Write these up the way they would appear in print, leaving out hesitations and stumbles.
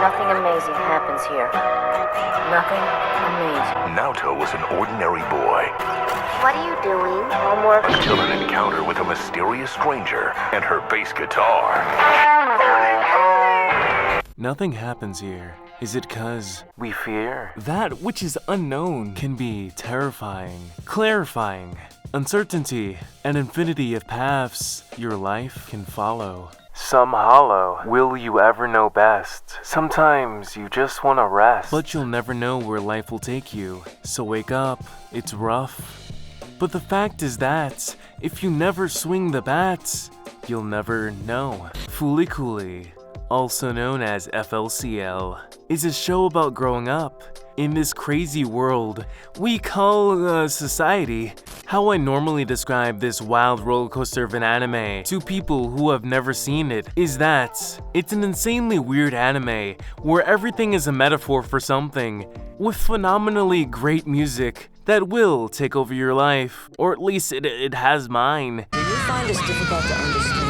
Nothing amazing happens here. Nothing amazing. Naoto was an ordinary boy. What are you doing? Homework. Until an encounter with a mysterious stranger and her bass guitar. Nothing happens here. Is it 'cause we fear? That which is unknown can be terrifying, clarifying. Uncertainty, an infinity of paths your life can follow. Some hollow. Will you ever know best? Sometimes you just want to rest. But you'll never know where life will take you. So wake up. It's rough. But the fact is that if you never swing the bat, you'll never know. Fooly Cooly, also known as FLCL, is a show about growing up in this crazy world we call society. How I normally describe this wild roller coaster of an anime to people who have never seen it is that it's an insanely weird anime where everything is a metaphor for something, with phenomenally great music that will take over your life, or at least it has mine. Do you find this difficult to understand?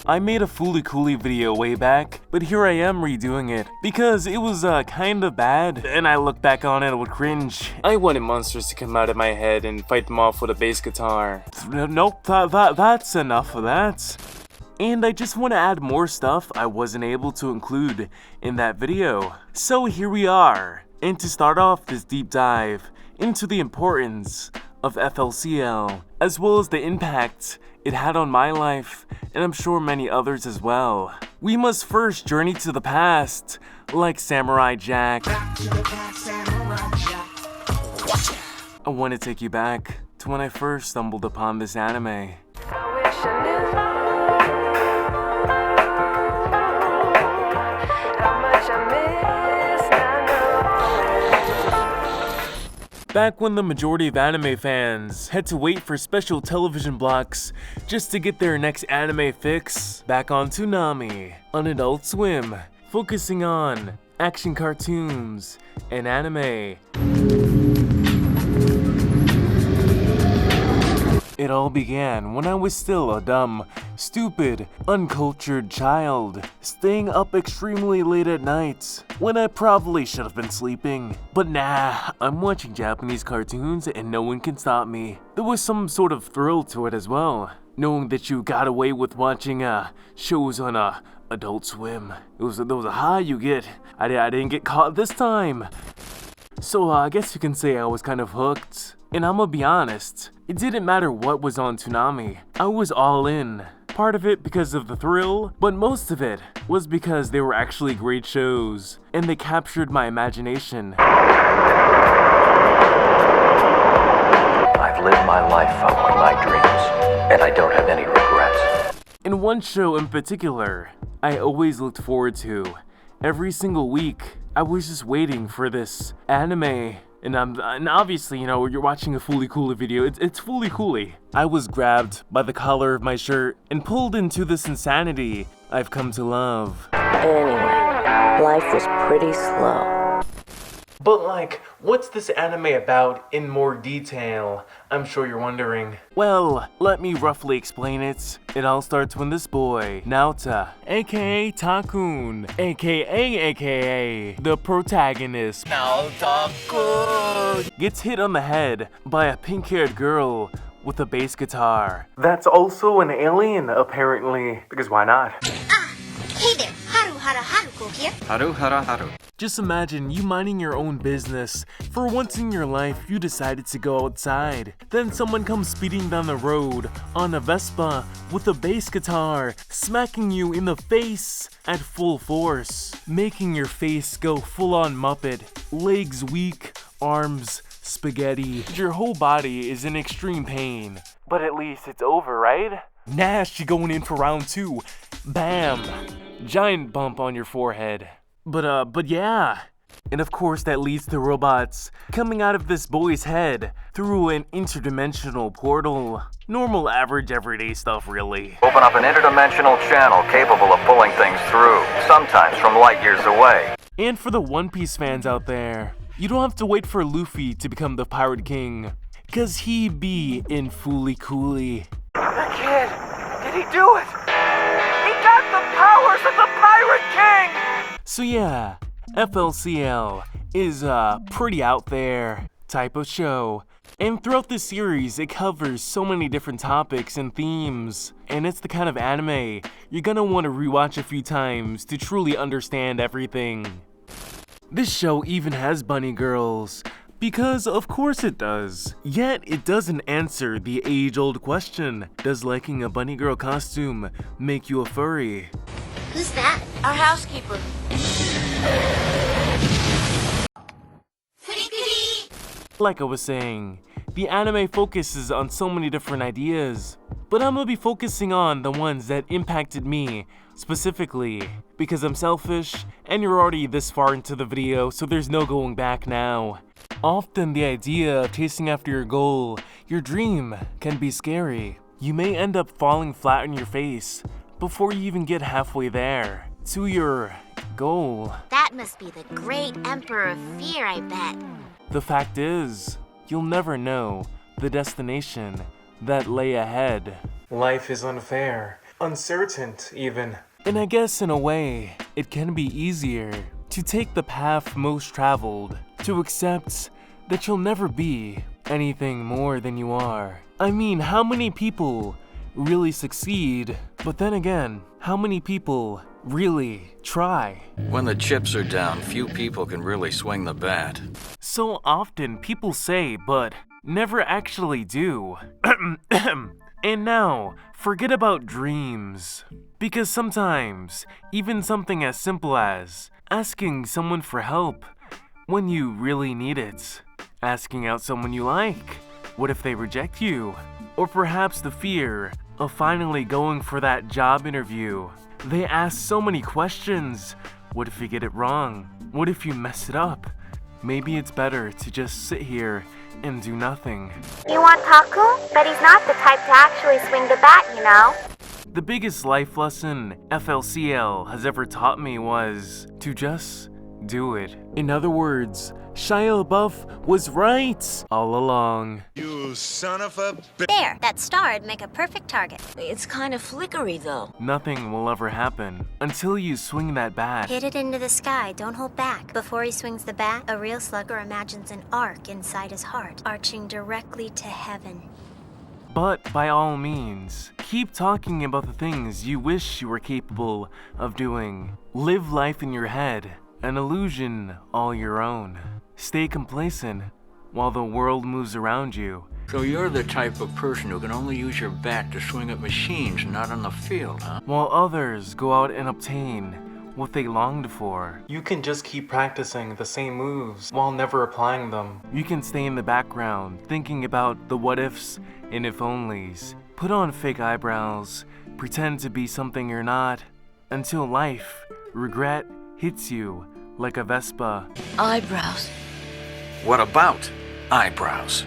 I made a Fooly Cooly video way back, but here I am redoing it because it was kinda bad, and I look back on it with cringe. I wanted monsters to come out of my head and fight them off with a bass guitar. Nope, that's enough of that. And I just want to add more stuff I wasn't able to include in that video. So here we are, and to start off this deep dive into the importance of FLCL, as well as the impact it had on my life, and I'm sure many others as well. We must first journey to the past, like Samurai Jack. I want to take you back to when I first stumbled upon this anime. Back when the majority of anime fans had to wait for special television blocks just to get their next anime fix, back on Toonami, on Adult Swim, focusing on action cartoons and anime. It all began when I was still a dumb, stupid, uncultured child, staying up extremely late at night when I probably should have been sleeping. But nah, I'm watching Japanese cartoons and no one can stop me. There was some sort of thrill to it as well, knowing that you got away with watching shows on Adult Swim. There was a high you get. I didn't get caught this time. So I guess you can say I was kind of hooked. And I'ma be honest, it didn't matter what was on Toonami, I was all in. Part of it because of the thrill, but most of it was because they were actually great shows, and they captured my imagination. I've lived my life following my dreams, and I don't have any regrets. In one show in particular, I always looked forward to. Every single week, I was just waiting for this anime. And obviously, you know, you're watching a Fooly Cooly video, it's Fooly Cooly. I was grabbed by the collar of my shirt and pulled into this insanity I've come to love. Anyway, life was pretty slow. But like, what's this anime about in more detail? I'm sure you're wondering. Well, let me roughly explain it. It all starts when this boy, Naota, aka Takun, aka the protagonist, Naota-kun, gets hit on the head by a pink-haired girl with a bass guitar. That's also an alien, apparently, because why not? Hey there, Haruko here. Haru. Just imagine you minding your own business. For once in your life, you decided to go outside. Then someone comes speeding down the road on a Vespa with a bass guitar, smacking you in the face at full force, making your face go full-on Muppet, legs weak, arms spaghetti. Your whole body is in extreme pain. But at least it's over, right? Nash, you going in for round 2. Bam! Giant bump on your forehead. But yeah. And of course that leads to robots coming out of this boy's head through an interdimensional portal. Normal, average, everyday stuff, really. Open up an interdimensional channel capable of pulling things through, sometimes from light years away. And for the One Piece fans out there, you don't have to wait for Luffy to become the Pirate King, 'cause he be in Fooly Cooly. The kid! Did he do it? He got the powers of the Pirate King! So yeah, FLCL is a pretty out there type of show. And throughout this series, it covers so many different topics and themes. And it's the kind of anime you're gonna want to rewatch a few times to truly understand everything. This show even has bunny girls, because of course it does. Yet it doesn't answer the age-old question, does liking a bunny girl costume make you a furry? Who's that? Our housekeeper. Like I was saying, the anime focuses on so many different ideas, but I'm gonna be focusing on the ones that impacted me specifically, because I'm selfish and you're already this far into the video, so there's no going back now. Often the idea of chasing after your goal, your dream, can be scary. You may end up falling flat on your face before you even get halfway there to your goal. That must be the great Emperor of Fear, I bet. The fact is, you'll never know the destination that lay ahead. Life is unfair, uncertain even. And I guess in a way, it can be easier to take the path most traveled, to accept that you'll never be anything more than you are. I mean, how many people really succeed? But then again, how many people really try? When the chips are down, few people can really swing the bat. So often people say, but never actually do. And now, forget about dreams. Because sometimes, even something as simple as asking someone for help when you really need it, asking out someone you like, what if they reject you? Or perhaps the fear of finally going for that job interview. They ask so many questions. What if you get it wrong? What if you mess it up? Maybe it's better to just sit here and do nothing. You want Taku? But he's not the type to actually swing the bat, you know. The biggest life lesson FLCL has ever taught me was to just do it. In other words, Shia LaBeouf was right all along. You son of a bitch. There, that star'd make a perfect target. It's kind of flickery, though. Nothing will ever happen until you swing that bat. Hit it into the sky, don't hold back. Before he swings the bat, a real slugger imagines an arc inside his heart, arching directly to heaven. But by all means, keep talking about the things you wish you were capable of doing. Live life in your head, an illusion all your own. Stay complacent while the world moves around you. So you're the type of person who can only use your bat to swing at machines, not on the field, huh? While others go out and obtain what they longed for. You can just keep practicing the same moves while never applying them. You can stay in the background thinking about the what ifs and if onlys. Put on fake eyebrows, pretend to be something you're not, until life, regret, hits you like a Vespa. Eyebrows. What about eyebrows?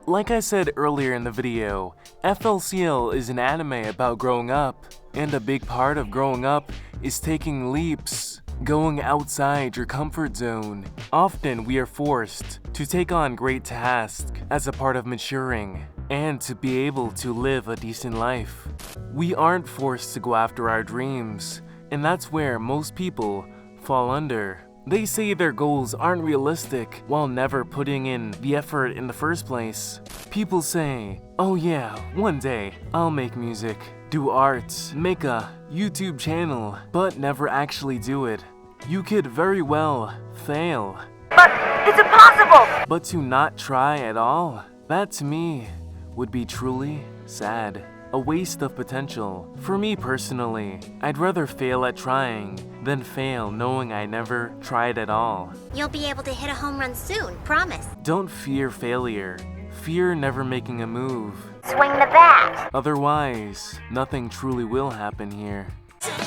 Like I said earlier in the video, FLCL is an anime about growing up, and a big part of growing up is taking leaps, going outside your comfort zone. Often we are forced to take on great tasks as a part of maturing, and to be able to live a decent life. We aren't forced to go after our dreams, and that's where most people fall under. They say their goals aren't realistic while never putting in the effort in the first place. People say, oh yeah, one day I'll make music, do art, make a YouTube channel, but never actually do it. You could very well fail. But it's impossible! But to not try at all, that to me would be truly sad. A waste of potential. For me personally, I'd rather fail at trying than fail knowing I never tried at all. You'll be able to hit a home run soon, promise. Don't fear failure. Fear never making a move. Swing the bat! Otherwise, nothing truly will happen here.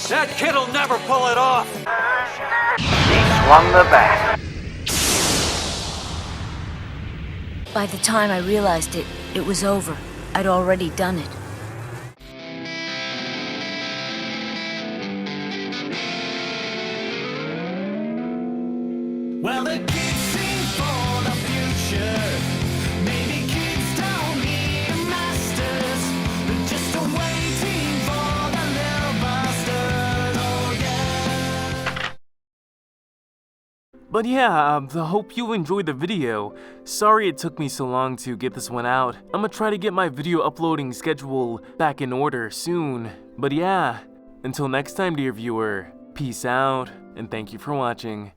That kid'll never pull it off! He swung the bat. By the time I realized it, it was over. I'd already done it. Well, the kids sing for the future. Maybe kids don't need masters. They're just waiting for the little bastards. Oh, yeah. But yeah, I hope you enjoyed the video. Sorry it took me so long to get this one out. I'm gonna try to get my video uploading schedule back in order soon. But yeah, until next time, dear viewer, peace out, and thank you for watching.